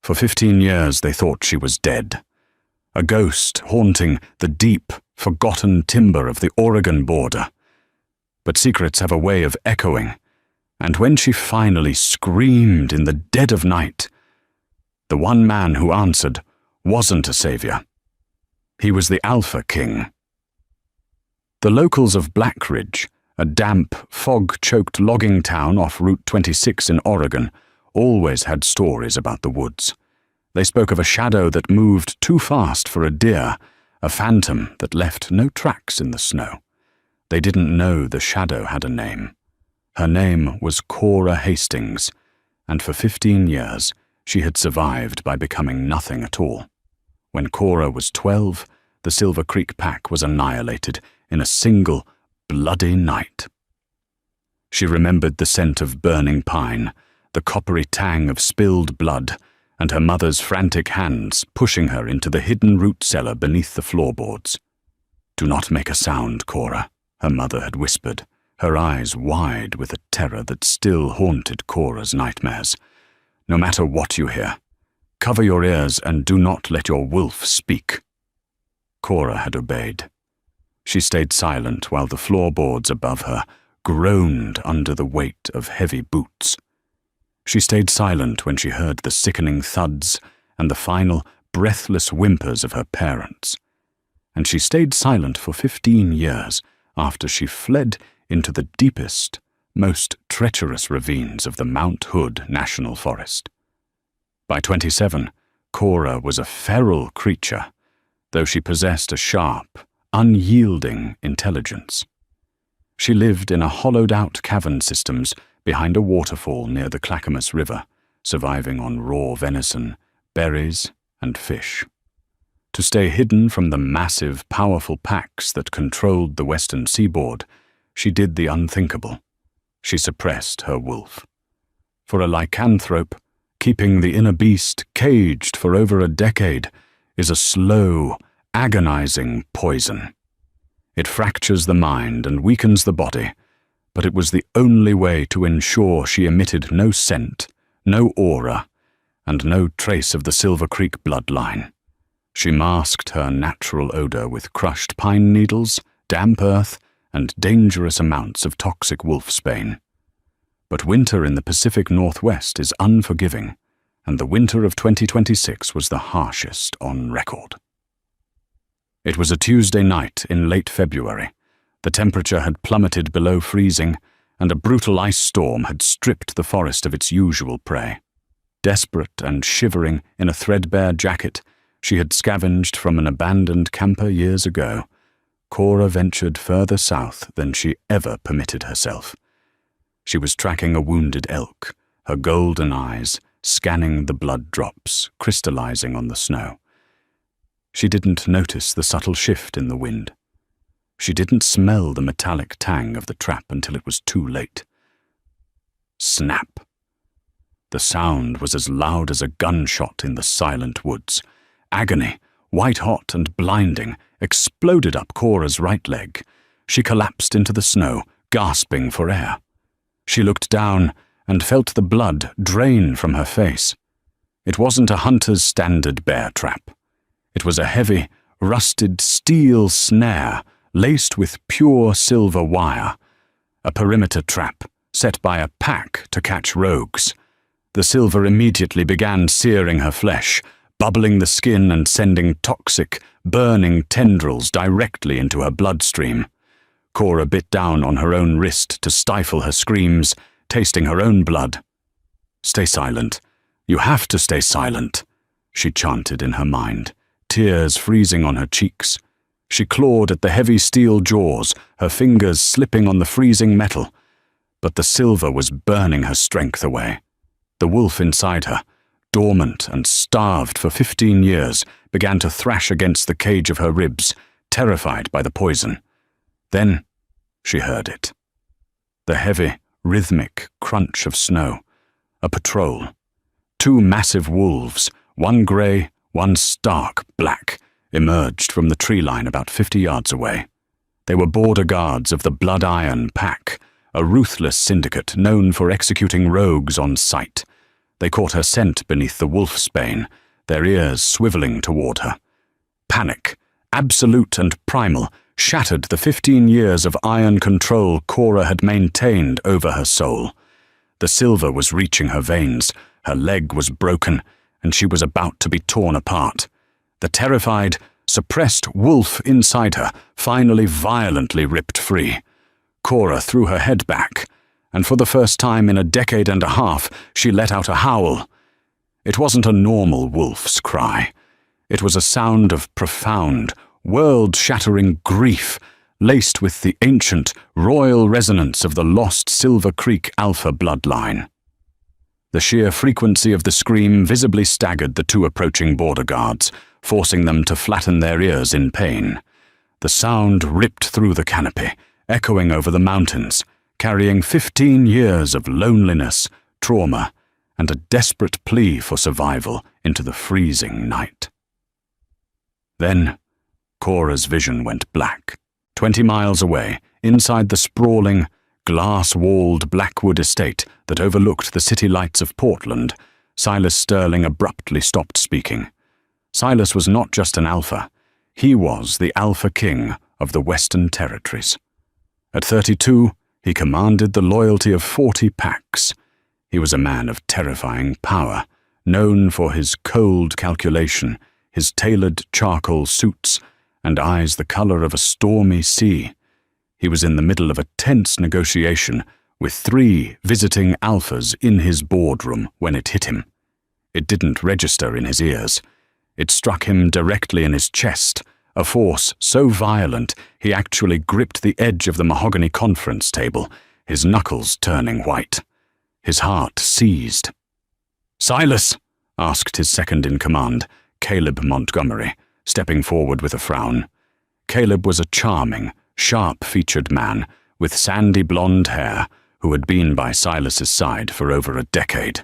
For 15 years they thought she was dead, a ghost haunting the deep, forgotten timber of the Oregon border. But secrets have a way of echoing, and when she finally screamed in the dead of night, the one man who answered wasn't a savior. He was the Alpha King. The locals of Blackwood, a damp, fog-choked logging town off Route 26 in Oregon, always had stories about the woods. They spoke of a shadow that moved too fast for a deer, a phantom that left no tracks in the snow. They didn't know the shadow had a name. Her name was Cora Hastings, and for 15 years she had survived by becoming nothing at all. When Cora was 12, the Silver Creek pack was annihilated in a single, bloody night. She remembered the scent of burning pine, the coppery tang of spilled blood, and her mother's frantic hands pushing her into the hidden root cellar beneath the floorboards. "Do not make a sound, Cora," her mother had whispered, her eyes wide with a terror that still haunted Cora's nightmares. "No matter what you hear, cover your ears and do not let your wolf speak." Cora had obeyed. She stayed silent while the floorboards above her groaned under the weight of heavy boots. She stayed silent when she heard the sickening thuds and the final, breathless whimpers of her parents. And she stayed silent for 15 years after she fled into the deepest, most treacherous ravines of the Mount Hood National Forest. By 27, Cora was a feral creature, though she possessed a sharp, unyielding intelligence. She lived in a hollowed-out cavern systems behind a waterfall near the Clackamas River, surviving on raw venison, berries, and fish. To stay hidden from the massive, powerful packs that controlled the western seaboard, she did the unthinkable. She suppressed her wolf. For a lycanthrope, keeping the inner beast caged for over a decade is a slow, agonizing poison. It fractures the mind and weakens the body, but it was the only way to ensure she emitted no scent, no aura, and no trace of the Silver Creek bloodline. She masked her natural odor with crushed pine needles, damp earth, and dangerous amounts of toxic wolfsbane. But winter in the Pacific Northwest is unforgiving, and the winter of 2026 was the harshest on record. It was a Tuesday night in late February. The temperature had plummeted below freezing, and a brutal ice storm had stripped the forest of its usual prey. Desperate and shivering in a threadbare jacket she had scavenged from an abandoned camper years ago, Cora ventured further south than she ever permitted herself. She was tracking a wounded elk, her golden eyes scanning the blood drops crystallizing on the snow. She didn't notice the subtle shift in the wind. She didn't smell the metallic tang of the trap until it was too late. Snap! The sound was as loud as a gunshot in the silent woods. Agony, white-hot and blinding, exploded up Cora's right leg. She collapsed into the snow, gasping for air. She looked down and felt the blood drain from her face. It wasn't a hunter's standard bear trap. It was a heavy, rusted steel snare laced with pure silver wire, a perimeter trap set by a pack to catch rogues. The silver immediately began searing her flesh, bubbling the skin and sending toxic, burning tendrils directly into her bloodstream. Cora bit down on her own wrist to stifle her screams, tasting her own blood. "Stay silent. You have to stay silent," she chanted in her mind, tears freezing on her cheeks. She clawed at the heavy steel jaws, her fingers slipping on the freezing metal. But the silver was burning her strength away. The wolf inside her, dormant and starved for 15 years, began to thrash against the cage of her ribs, terrified by the poison. Then she heard it. The heavy, rhythmic crunch of snow. A patrol. 2 massive wolves, one grey, one stark black, emerged from the tree line about 50 yards away. They were border guards of the Blood Iron Pack, a ruthless syndicate known for executing rogues on sight. They caught her scent beneath the wolfsbane, their ears swiveling toward her. Panic, absolute and primal, shattered the 15 years of iron control Cora had maintained over her soul. The silver was reaching her veins, her leg was broken, and she was about to be torn apart. The terrified, suppressed wolf inside her finally violently ripped free. Cora threw her head back, and for the first time in a decade and a half, she let out a howl. It wasn't a normal wolf's cry. It was a sound of profound, world-shattering grief, laced with the ancient, royal resonance of the lost Silver Creek Alpha bloodline. The sheer frequency of the scream visibly staggered the two approaching border guards, forcing them to flatten their ears in pain. The sound ripped through the canopy, echoing over the mountains, carrying 15 years of loneliness, trauma, and a desperate plea for survival into the freezing night. Then, Cora's vision went black. 20 miles away, inside the sprawling, glass-walled Blackwood estate that overlooked the city lights of Portland, Silas Sterling abruptly stopped speaking. Silas was not just an alpha. He was the Alpha King of the Western Territories. At 32, he commanded the loyalty of 40 packs. He was a man of terrifying power, known for his cold calculation, his tailored charcoal suits, and eyes the color of a stormy sea. He was in the middle of a tense negotiation with 3 visiting alphas in his boardroom when it hit him. It didn't register in his ears. It struck him directly in his chest, a force so violent he actually gripped the edge of the mahogany conference table, his knuckles turning white. His heart seized. "Silas?" asked his second-in-command, Caleb Montgomery, stepping forward with a frown. Caleb was a charming, sharp-featured man with sandy blonde hair who had been by Silas's side for over a decade.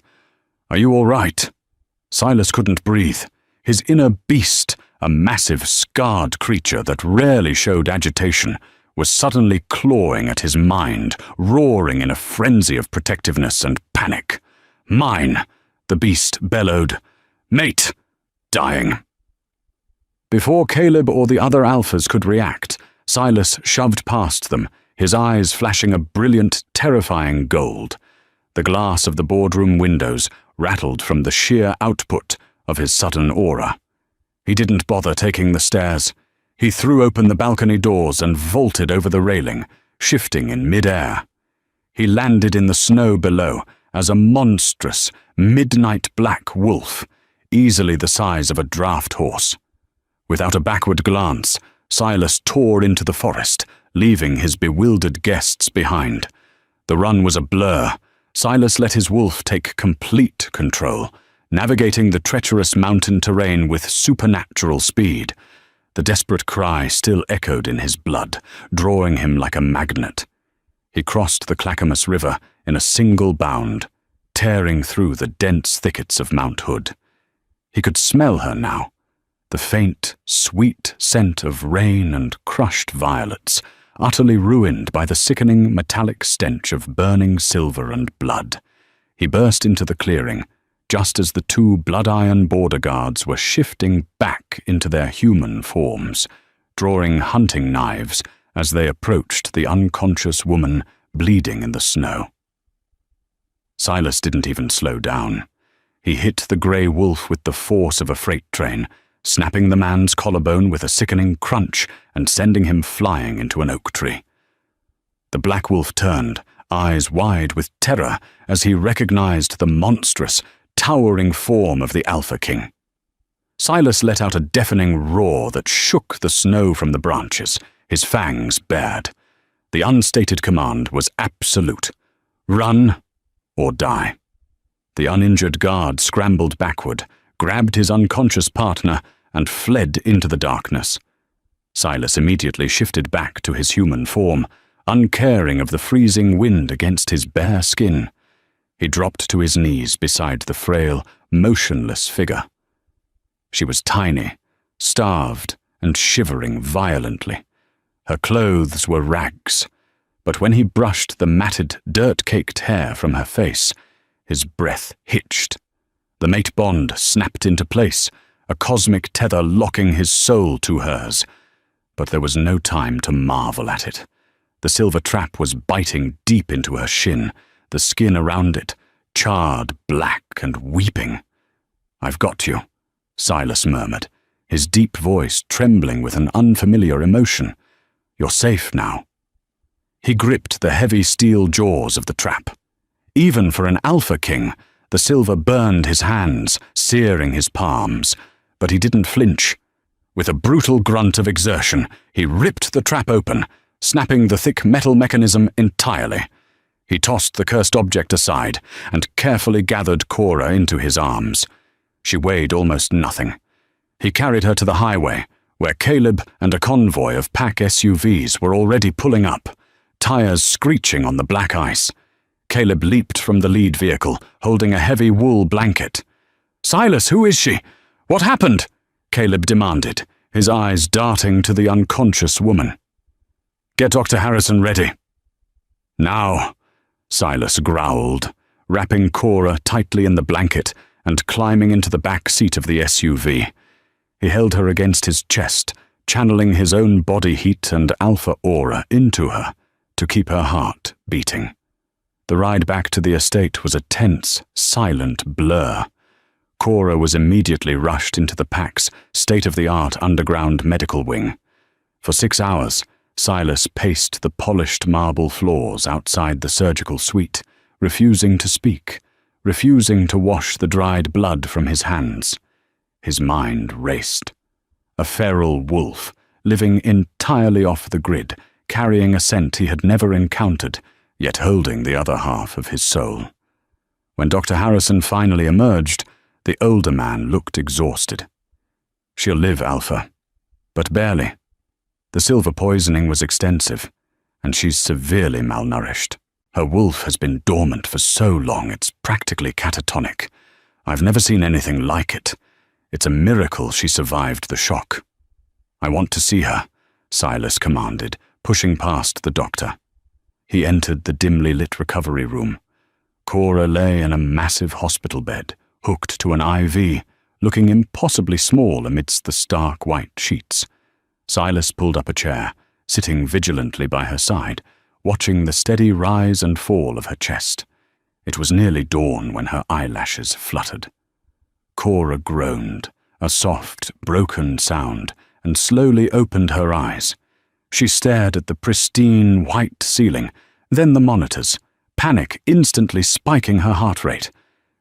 "Are you all right?" Silas couldn't breathe. His inner beast, a massive, scarred creature that rarely showed agitation, was suddenly clawing at his mind, roaring in a frenzy of protectiveness and panic. "Mine!" the beast bellowed. "Mate! Dying!" Before Caleb or the other alphas could react, Silas shoved past them, his eyes flashing a brilliant, terrifying gold. The glass of the boardroom windows rattled from the sheer output of his sudden aura. He didn't bother taking the stairs. He threw open the balcony doors and vaulted over the railing, shifting in mid-air. He landed in the snow below as a monstrous, midnight black wolf, easily the size of a draft horse. Without a backward glance, Silas tore into the forest, leaving his bewildered guests behind. The run was a blur. Silas let his wolf take complete control, navigating the treacherous mountain terrain with supernatural speed. The desperate cry still echoed in his blood, drawing him like a magnet. He crossed the Clackamas River in a single bound, tearing through the dense thickets of Mount Hood. He could smell her now, the faint, sweet scent of rain and crushed violets, utterly ruined by the sickening metallic stench of burning silver and blood. He burst into the clearing, just as the 2 blood-iron border guards were shifting back into their human forms, drawing hunting knives as they approached the unconscious woman bleeding in the snow. Silas didn't even slow down. He hit the grey wolf with the force of a freight train, snapping the man's collarbone with a sickening crunch and sending him flying into an oak tree. The black wolf turned, eyes wide with terror, as he recognized the monstrous, towering form of the Alpha King. Silas let out a deafening roar that shook the snow from the branches, his fangs bared. The unstated command was absolute. Run or die. The uninjured guard scrambled backward, grabbed his unconscious partner, and fled into the darkness. Silas immediately shifted back to his human form, uncaring of the freezing wind against his bare skin. He dropped to his knees beside the frail, motionless figure. She was tiny, starved, and shivering violently. Her clothes were rags, but when he brushed the matted, dirt-caked hair from her face, his breath hitched The mate bond snapped into place, a cosmic tether locking his soul to hers. But there was no time to marvel at it. The silver trap was biting deep into her shin, the skin around it, charred, black, and weeping. "I've got you," Silas murmured, his deep voice trembling with an unfamiliar emotion. "You're safe now." He gripped the heavy steel jaws of the trap. Even for an Alpha King, the silver burned his hands, searing his palms, but he didn't flinch. With a brutal grunt of exertion, he ripped the trap open, snapping the thick metal mechanism entirely. He tossed the cursed object aside and carefully gathered Cora into his arms. She weighed almost nothing. He carried her to the highway, where Caleb and a convoy of pack SUVs were already pulling up, tires screeching on the black ice. Caleb leaped from the lead vehicle, holding a heavy wool blanket. "Silas, who is she? What happened?" Caleb demanded, his eyes darting to the unconscious woman. "Get Dr. Harrison ready." "Now," Silas growled, wrapping Cora tightly in the blanket and climbing into the back seat of the SUV. He held her against his chest, channeling his own body heat and alpha aura into her to keep her heart beating. The ride back to the estate was a tense, silent blur. Cora was immediately rushed into the pack's state-of-the-art underground medical wing. For 6 hours, Silas paced the polished marble floors outside the surgical suite, refusing to speak, refusing to wash the dried blood from his hands. His mind raced. A feral wolf, living entirely off the grid, carrying a scent he had never encountered, yet holding the other half of his soul. When Dr. Harrison finally emerged, the older man looked exhausted. "She'll live, Alpha, but barely. The silver poisoning was extensive, and she's severely malnourished. Her wolf has been dormant for so long it's practically catatonic. I've never seen anything like it. It's a miracle she survived the shock." "I want to see her," Silas commanded, pushing past the doctor. He entered the dimly lit recovery room. Cora lay in a massive hospital bed, hooked to an IV, looking impossibly small amidst the stark white sheets. Silas pulled up a chair, sitting vigilantly by her side, watching the steady rise and fall of her chest. It was nearly dawn when her eyelashes fluttered. Cora groaned, a soft, broken sound, and slowly opened her eyes. She stared at the pristine white ceiling, then the monitors, panic instantly spiking her heart rate.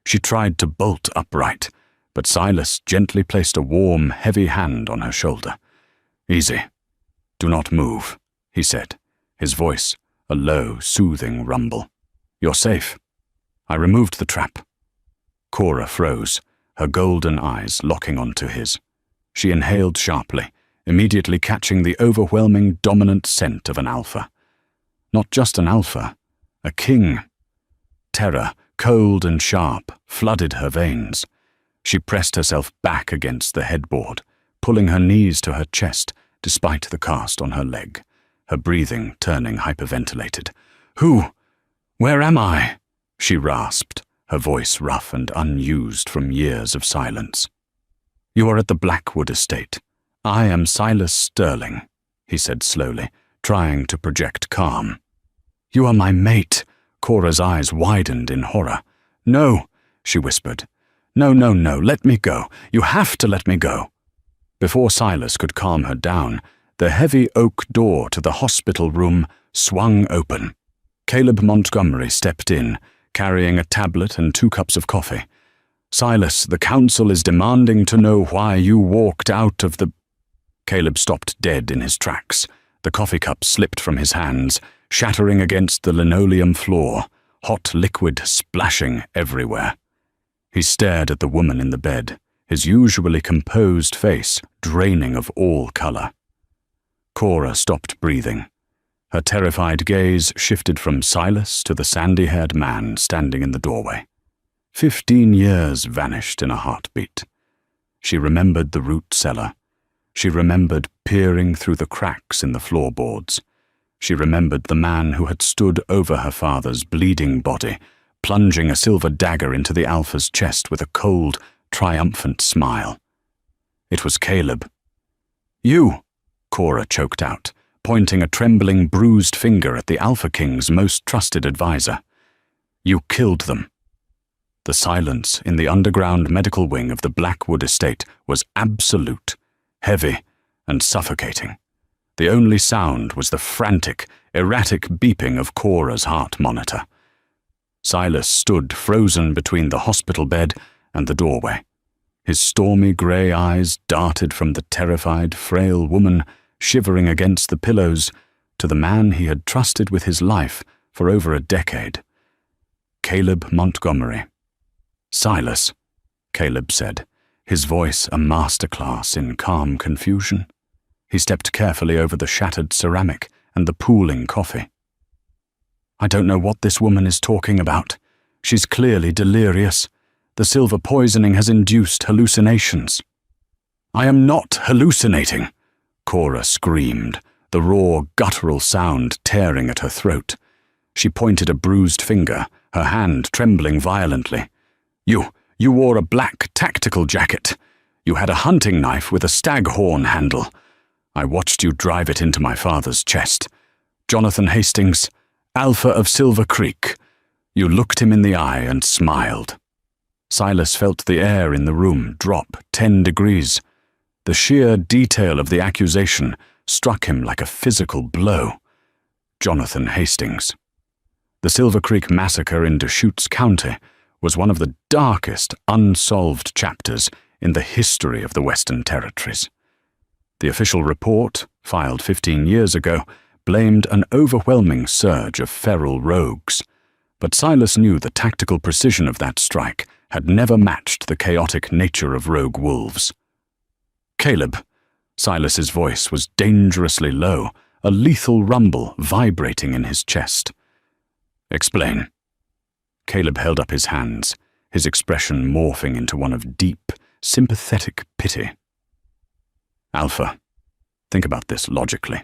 She tried to bolt upright, but Silas gently placed a warm, heavy hand on her shoulder. "Easy. Do not move," he said, his voice a low, soothing rumble. "You're safe." I removed the trap. Cora froze, her golden eyes locking onto his. She inhaled sharply, immediately catching the overwhelming dominant scent of an alpha. Not just an alpha, a king. Terror, cold and sharp, flooded her veins. She pressed herself back against the headboard, pulling her knees to her chest despite the cast on her leg, her breathing turning hyperventilated. "Who? Where am I?" she rasped, her voice rough and unused from years of silence. "You are at the Blackwood estate. I am Silas Sterling," he said slowly, trying to project calm. "You are my mate." Cora's eyes widened in horror. "No," she whispered. "No, no, no, let me go. You have to let me go." Before Silas could calm her down, the heavy oak door to the hospital room swung open. Caleb Montgomery stepped in, carrying a tablet and 2 cups of coffee. "Silas, the council is demanding to know why you walked out of the—" Caleb stopped dead in his tracks. The coffee cup slipped from his hands, shattering against the linoleum floor, hot liquid splashing everywhere. He stared at the woman in the bed, his usually composed face draining of all color. Cora stopped breathing. Her terrified gaze shifted from Silas to the sandy-haired man standing in the doorway. 15 years vanished in a heartbeat. She remembered the root cellar. She remembered peering through the cracks in the floorboards. She remembered the man who had stood over her father's bleeding body, plunging a silver dagger into the Alpha's chest with a cold, triumphant smile. It was Caleb. "You," Cora choked out, pointing a trembling, bruised finger at the Alpha King's most trusted advisor. "You killed them." The silence in the underground medical wing of the Blackwood estate was absolute, heavy, and suffocating. The only sound was the frantic, erratic beeping of Cora's heart monitor. Silas stood frozen between the hospital bed and the doorway. His stormy grey eyes darted from the terrified, frail woman shivering against the pillows to the man he had trusted with his life for over a decade. Caleb Montgomery. "Silas," Caleb said, his voice a masterclass in calm confusion. He stepped carefully over the shattered ceramic and the pooling coffee. "I don't know what this woman is talking about. She's clearly delirious. The silver poisoning has induced hallucinations." "I am not hallucinating," Cora screamed, the raw, guttural sound tearing at her throat. She pointed a bruised finger, her hand trembling violently. You wore a black tactical jacket. You had a hunting knife with a staghorn handle. I watched you drive it into my father's chest. Jonathan Hastings, Alpha of Silver Creek." You looked him in the eye and smiled. Silas felt the air in the room drop 10 degrees. The sheer detail of the accusation struck him like a physical blow. Jonathan Hastings. The Silver Creek massacre in Deschutes County was one of the darkest unsolved chapters in the history of the Western Territories. The official report, filed 15 years ago, blamed an overwhelming surge of feral rogues, but Silas knew the tactical precision of that strike had never matched the chaotic nature of rogue wolves. "Caleb," Silas's voice was dangerously low, a lethal rumble vibrating in his chest. "Explain." Caleb held up his hands, his expression morphing into one of deep, sympathetic pity. "Alpha, think about this logically.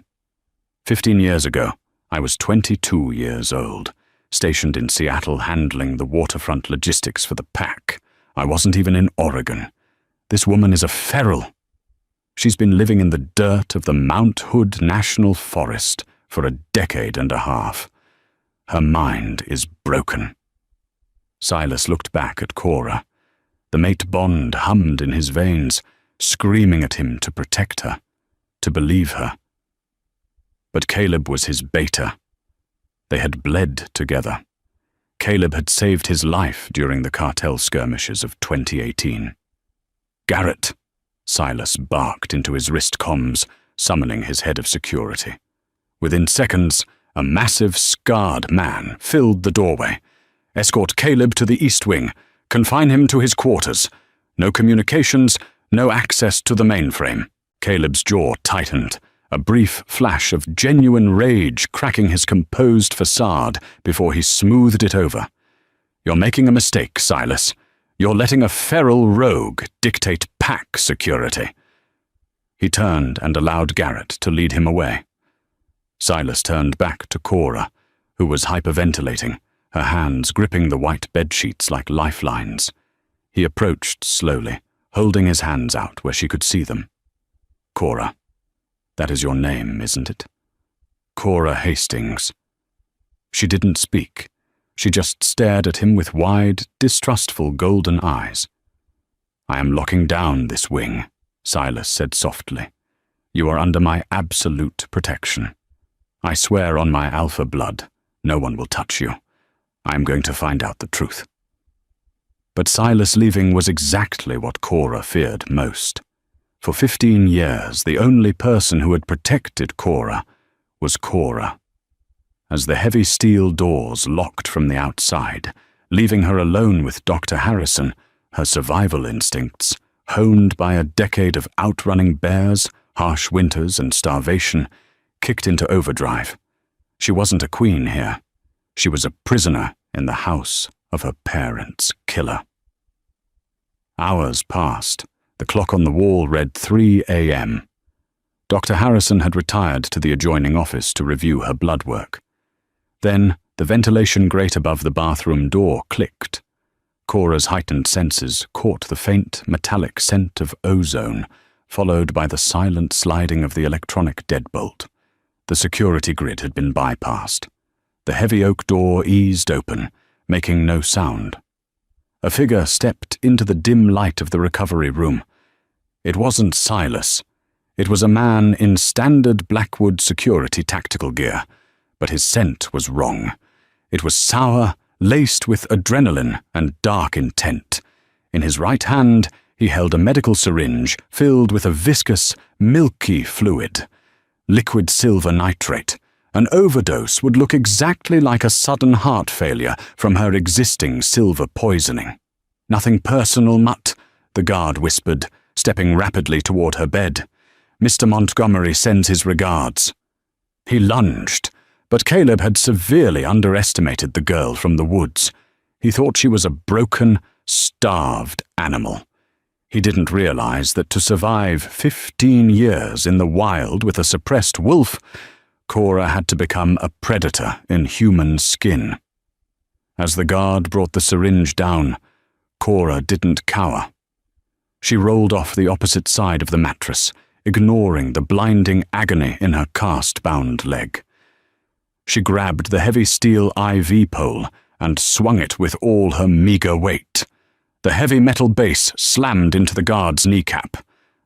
15 years ago, I was 22 years old, stationed in Seattle handling the waterfront logistics for the pack. I wasn't even in Oregon. This woman is a feral. She's been living in the dirt of the Mount Hood National Forest for a decade and a half. Her mind is broken." Silas looked back at Cora. The mate bond hummed in his veins, screaming at him to protect her, to believe her. But Caleb was his beta. They had bled together. Caleb had saved his life during the cartel skirmishes of 2018. "Garrett," Silas barked into his wrist comms, summoning his head of security. Within seconds, a massive, scarred man filled the doorway. "Escort Caleb to the East Wing. Confine him to his quarters. No communications, no access to the mainframe." Caleb's jaw tightened, a brief flash of genuine rage cracking his composed facade before he smoothed it over. "You're making a mistake, Silas. You're letting a feral rogue dictate pack security." He turned and allowed Garrett to lead him away. Silas turned back to Cora, who was hyperventilating, her hands gripping the white bedsheets like lifelines. He approached slowly, holding his hands out where she could see them. "Cora, that is your name, isn't it? Cora Hastings." She didn't speak. She just stared at him with wide, distrustful golden eyes. "I am locking down this wing," Silas said softly. "You are under my absolute protection. I swear on my Alpha blood, no one will touch you. I am going to find out the truth." But Silas leaving was exactly what Cora feared most. For 15 years, the only person who had protected Cora was Cora. As the heavy steel doors locked from the outside, leaving her alone with Dr. Harrison, her survival instincts, honed by a decade of outrunning bears, harsh winters, and starvation, kicked into overdrive. She wasn't a queen here. She was a prisoner in the house of her parents' killer. Hours passed. The clock on the wall read 3 a.m. Dr. Harrison had retired to the adjoining office to review her blood work. Then The ventilation grate above the bathroom door clicked. Cora's heightened senses caught the faint, metallic scent of ozone, followed by the silent sliding of the electronic deadbolt. The security grid had been bypassed. The heavy oak door eased open, making no sound. A figure stepped into the dim light of the recovery room. It wasn't Silas. It was a man in standard Blackwood security tactical gear, but his scent was wrong. It was sour, laced with adrenaline and dark intent. In his right hand, he held a medical syringe filled with a viscous, milky fluid. Liquid silver nitrate. An overdose would look exactly like a sudden heart failure from her existing silver poisoning. "Nothing personal, Mutt," the guard whispered, stepping rapidly toward her bed. "Mr. Montgomery sends his regards." He lunged, but Caleb had severely underestimated the girl from the woods. He thought she was a broken, starved animal. He didn't realize that to survive 15 years in the wild with a suppressed wolf, Cora had to become a predator in human skin. As the guard brought the syringe down, Cora didn't cower. She rolled off the opposite side of the mattress, ignoring the blinding agony in her cast-bound leg. She grabbed the heavy steel IV pole and swung it with all her meager weight. The heavy metal base slammed into the guard's kneecap.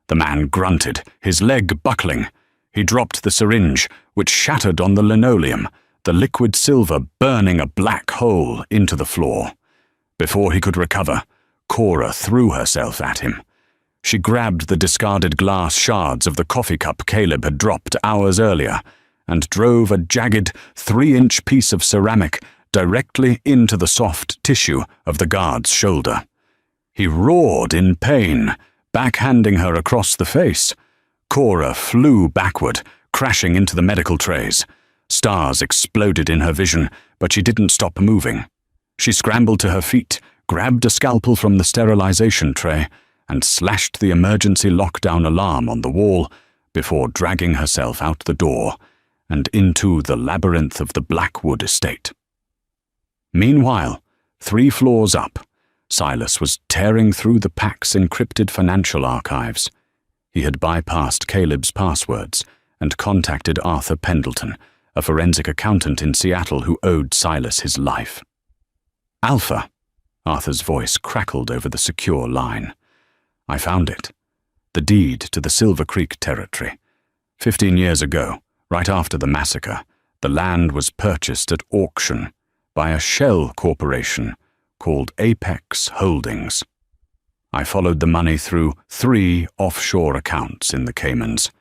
The man grunted, his leg buckling. He dropped the syringe, which shattered on the linoleum, the liquid silver burning a black hole into the floor. Before he could recover, Cora threw herself at him. She grabbed the discarded glass shards of the coffee cup Caleb had dropped hours earlier and drove a jagged 3-inch piece of ceramic directly into the soft tissue of the guard's shoulder. He roared in pain, backhanding her across the face. Cora flew backward, crashing into the medical trays. Stars exploded in her vision, but she didn't stop moving. She scrambled to her feet, grabbed a scalpel from the sterilization tray, and slashed the emergency lockdown alarm on the wall before dragging herself out the door and into the labyrinth of the Blackwood estate. Meanwhile, 3 floors up, Silas was tearing through the pack's encrypted financial archives. He had bypassed Caleb's passwords and contacted Arthur Pendleton, a forensic accountant in Seattle who owed Silas his life. "Alpha," Arthur's voice crackled over the secure line. "I found it. The deed to the Silver Creek territory. 15 years ago, right after the massacre, the land was purchased at auction by a shell corporation called Apex Holdings. I followed the money through 3 offshore accounts in the Caymans.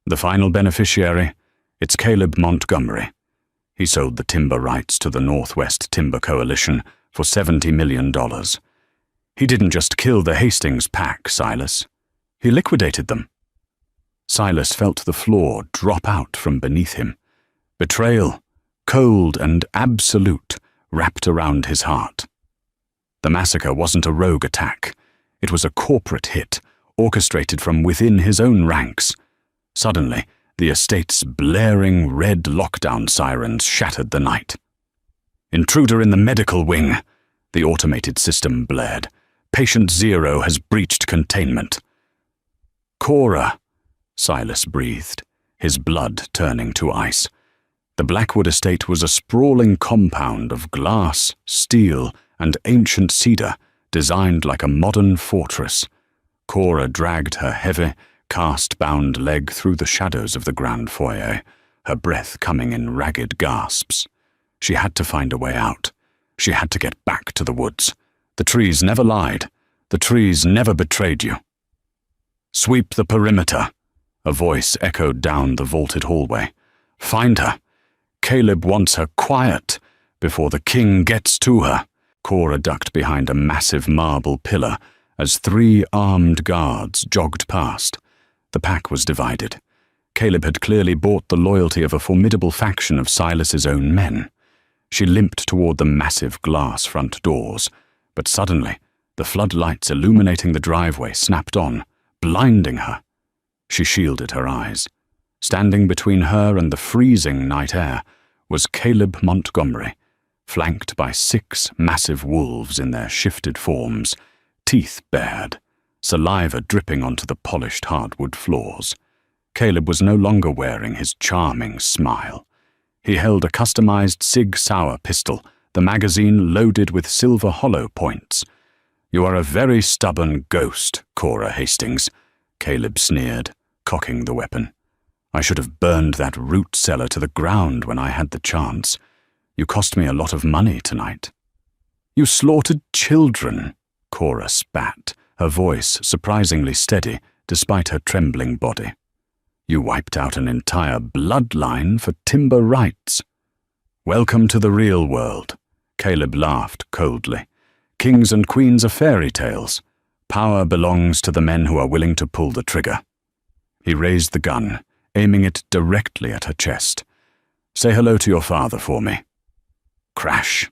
The final beneficiary, it's Caleb Montgomery. He sold the timber rights to the Northwest Timber Coalition for $70 million. He didn't just kill the Hastings pack, Silas. He liquidated them." Silas felt the floor drop out from beneath him. Betrayal, cold and absolute, wrapped around his heart. The massacre wasn't a rogue attack. It was a corporate hit, orchestrated from within his own ranks. Suddenly, the estate's blaring red lockdown sirens shattered the night. "Intruder in the medical wing," the automated system blared. "Patient 0 has breached containment." "Cora," Silas breathed, his blood turning to ice. The Blackwood estate was a sprawling compound of glass, steel, and ancient cedar, designed like a modern fortress. Cora dragged her heavy, cast-bound leg through the shadows of the grand foyer, her breath coming in ragged gasps. She had to find a way out. She had to get back to the woods. The trees never lied. The trees never betrayed you. "Sweep the perimeter," a voice echoed down the vaulted hallway. "Find her. Caleb wants her quiet before the king gets to her." Cora ducked behind a massive marble pillar as 3 armed guards jogged past. The pack was divided. Caleb had clearly bought the loyalty of a formidable faction of Silas's own men. She limped toward the massive glass front doors, but suddenly the floodlights illuminating the driveway snapped on, blinding her. She shielded her eyes. Standing between her and the freezing night air was Caleb Montgomery, flanked by 6 massive wolves in their shifted forms, teeth bared, saliva dripping onto the polished hardwood floors. Caleb was no longer wearing his charming smile. He held a customized Sig Sauer pistol, the magazine loaded with silver hollow points. "You are a very stubborn ghost, Cora Hastings," Caleb sneered, cocking the weapon. "I should have burned that root cellar to the ground when I had the chance. You cost me a lot of money tonight." "You slaughtered children," Cora spat, her voice surprisingly steady despite her trembling body. "You wiped out an entire bloodline for timber rights." "Welcome to the real world," Caleb laughed coldly. "Kings and queens are fairy tales. Power belongs to the men who are willing to pull the trigger." He raised the gun, aiming it directly at her chest. "Say hello to your father for me." Crash.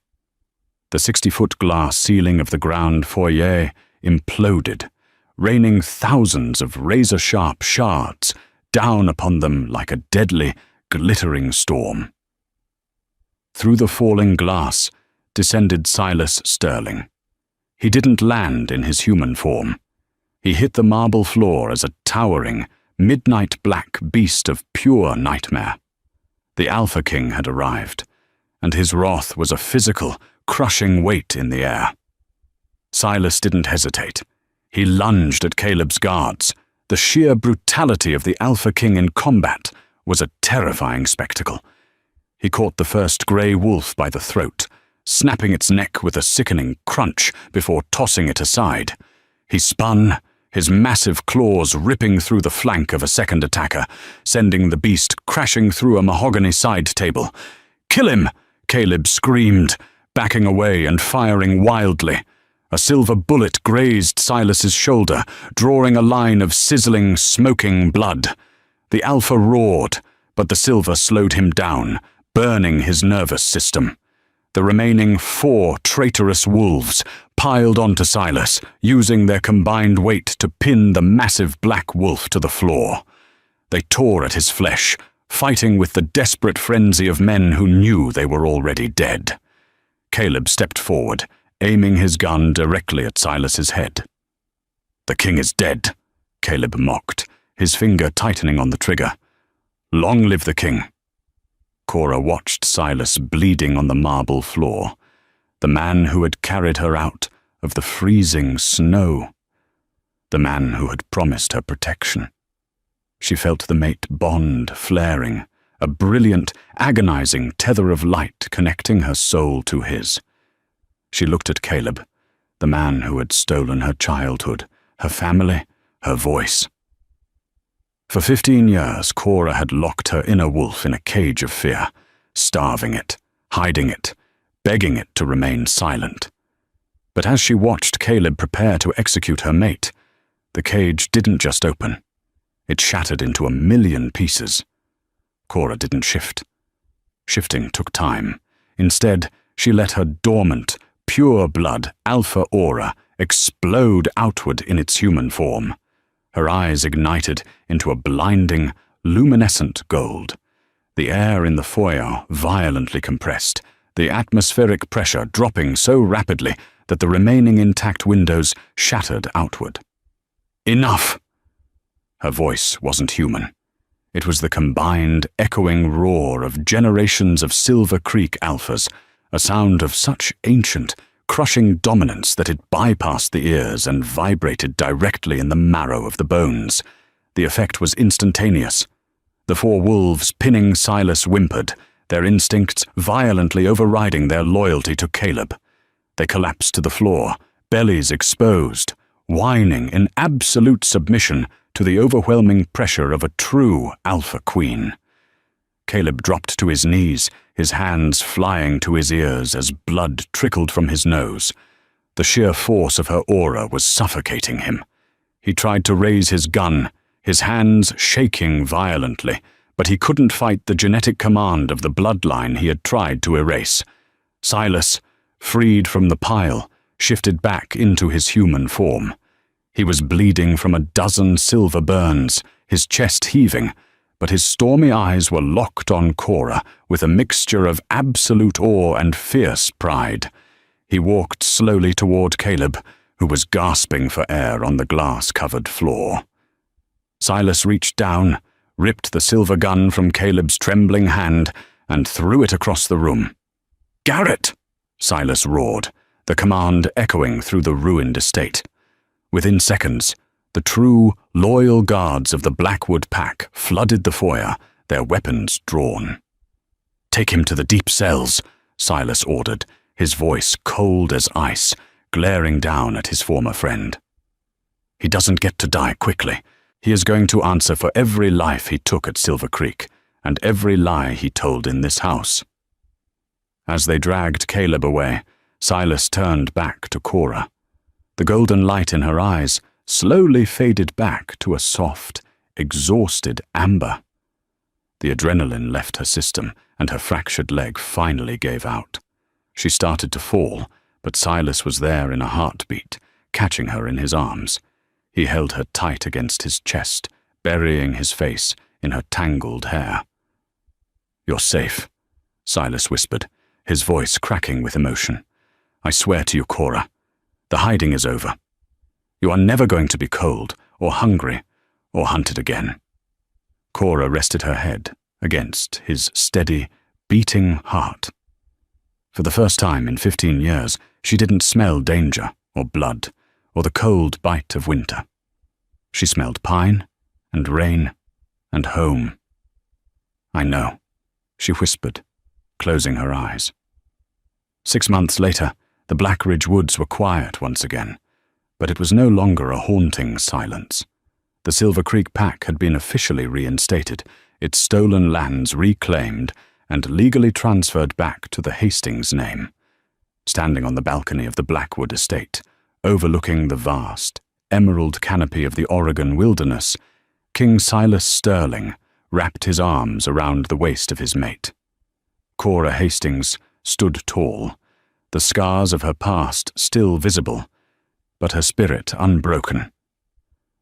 The 60-foot glass ceiling of the ground foyer imploded, raining thousands of razor-sharp shards down upon them like a deadly, glittering storm. Through the falling glass descended Silas Sterling. He didn't land in his human form. He hit the marble floor as a towering, midnight black beast of pure nightmare. The Alpha King had arrived, and his wrath was a physical, crushing weight in the air. Silas didn't hesitate. He lunged at Caleb's guards. The sheer brutality of the Alpha King in combat was a terrifying spectacle. He caught the first grey wolf by the throat, snapping its neck with a sickening crunch before tossing it aside. He spun, his massive claws ripping through the flank of a second attacker, sending the beast crashing through a mahogany side table. "Kill him!" Caleb screamed, backing away and firing wildly. A silver bullet grazed Silas's shoulder, drawing a line of sizzling, smoking blood. The Alpha roared, but the silver slowed him down, burning his nervous system. The remaining 4 traitorous wolves piled onto Silas, using their combined weight to pin the massive black wolf to the floor. They tore at his flesh, fighting with the desperate frenzy of men who knew they were already dead. Caleb stepped forward, aiming his gun directly at Silas's head. "The king is dead," Caleb mocked, his finger tightening on the trigger. "Long live the king." Cora watched Silas bleeding on the marble floor, the man who had carried her out of the freezing snow, the man who had promised her protection. She felt the mate bond flaring, a brilliant, agonizing tether of light connecting her soul to his. She looked at Caleb, the man who had stolen her childhood, her family, her voice. For 15 years, Cora had locked her inner wolf in a cage of fear, starving it, hiding it, begging it to remain silent. But as she watched Caleb prepare to execute her mate, the cage didn't just open. It shattered into 1,000,000 pieces. Cora didn't shift. Shifting took time. Instead, she let her dormant, pure-blood alpha aura explode outward in its human form. Her eyes ignited into a blinding, luminescent gold. The air in the foyer violently compressed, the atmospheric pressure dropping so rapidly that the remaining intact windows shattered outward. "Enough!" Her voice wasn't human. It was the combined, echoing roar of generations of Silver Creek alphas, a sound of such ancient, crushing dominance that it bypassed the ears and vibrated directly in the marrow of the bones. The effect was instantaneous. The 4 wolves pinning Silas whimpered, their instincts violently overriding their loyalty to Caleb. They collapsed to the floor, bellies exposed, whining in absolute submission to the overwhelming pressure of a true alpha queen. Caleb dropped to his knees, his hands flying to his ears as blood trickled from his nose. The sheer force of her aura was suffocating him. He tried to raise his gun, his hands shaking violently, but he couldn't fight the genetic command of the bloodline he had tried to erase. Silas, freed from the pile, shifted back into his human form. He was bleeding from a dozen silver burns, his chest heaving, but his stormy eyes were locked on Cora with a mixture of absolute awe and fierce pride. He walked slowly toward Caleb, who was gasping for air on the glass-covered floor. Silas reached down, ripped the silver gun from Caleb's trembling hand, and threw it across the room. "Garrett!" Silas roared, the command echoing through the ruined estate. Within seconds, the true, loyal guards of the Blackwood pack flooded the foyer, their weapons drawn. "Take him to the deep cells," Silas ordered, his voice cold as ice, glaring down at his former friend. "He doesn't get to die quickly. He is going to answer for every life he took at Silver Creek, and every lie he told in this house." As they dragged Caleb away, Silas turned back to Cora. The golden light in her eyes slowly faded back to a soft, exhausted amber. The adrenaline left her system, and her fractured leg finally gave out. She started to fall, but Silas was there in a heartbeat, catching her in his arms. He held her tight against his chest, burying his face in her tangled hair. "You're safe," Silas whispered, his voice cracking with emotion. "I swear to you, Cora, the hiding is over. You are never going to be cold, or hungry, or hunted again." Cora rested her head against his steady, beating heart. For the first time in 15 years, she didn't smell danger, or blood, or the cold bite of winter. She smelled pine, and rain, and home. "I know," she whispered, closing her eyes. 6 months later, the Blackridge woods were quiet once again, but it was no longer a haunting silence. The Silver Creek pack had been officially reinstated, its stolen lands reclaimed, and legally transferred back to the Hastings name. Standing on the balcony of the Blackwood estate, overlooking the vast, emerald canopy of the Oregon wilderness, King Silas Sterling wrapped his arms around the waist of his mate. Cora Hastings stood tall, the scars of her past still visible, but her spirit unbroken.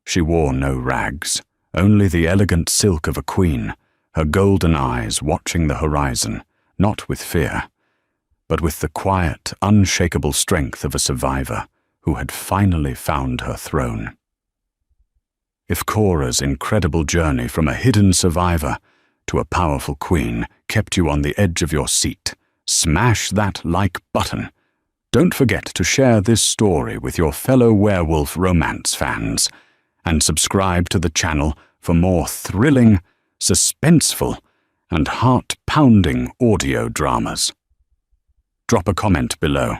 She wore no rags, only the elegant silk of a queen, her golden eyes watching the horizon, not with fear, but with the quiet, unshakable strength of a survivor who had finally found her throne. If Cora's incredible journey from a hidden survivor to a powerful queen kept you on the edge of your seat, smash that like button. Don't forget to share this story with your fellow werewolf romance fans, and subscribe to the channel for more thrilling, suspenseful, and heart-pounding audio dramas. Drop a comment below.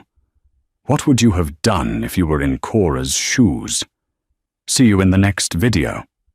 What would you have done if you were in Cora's shoes? See you in the next video.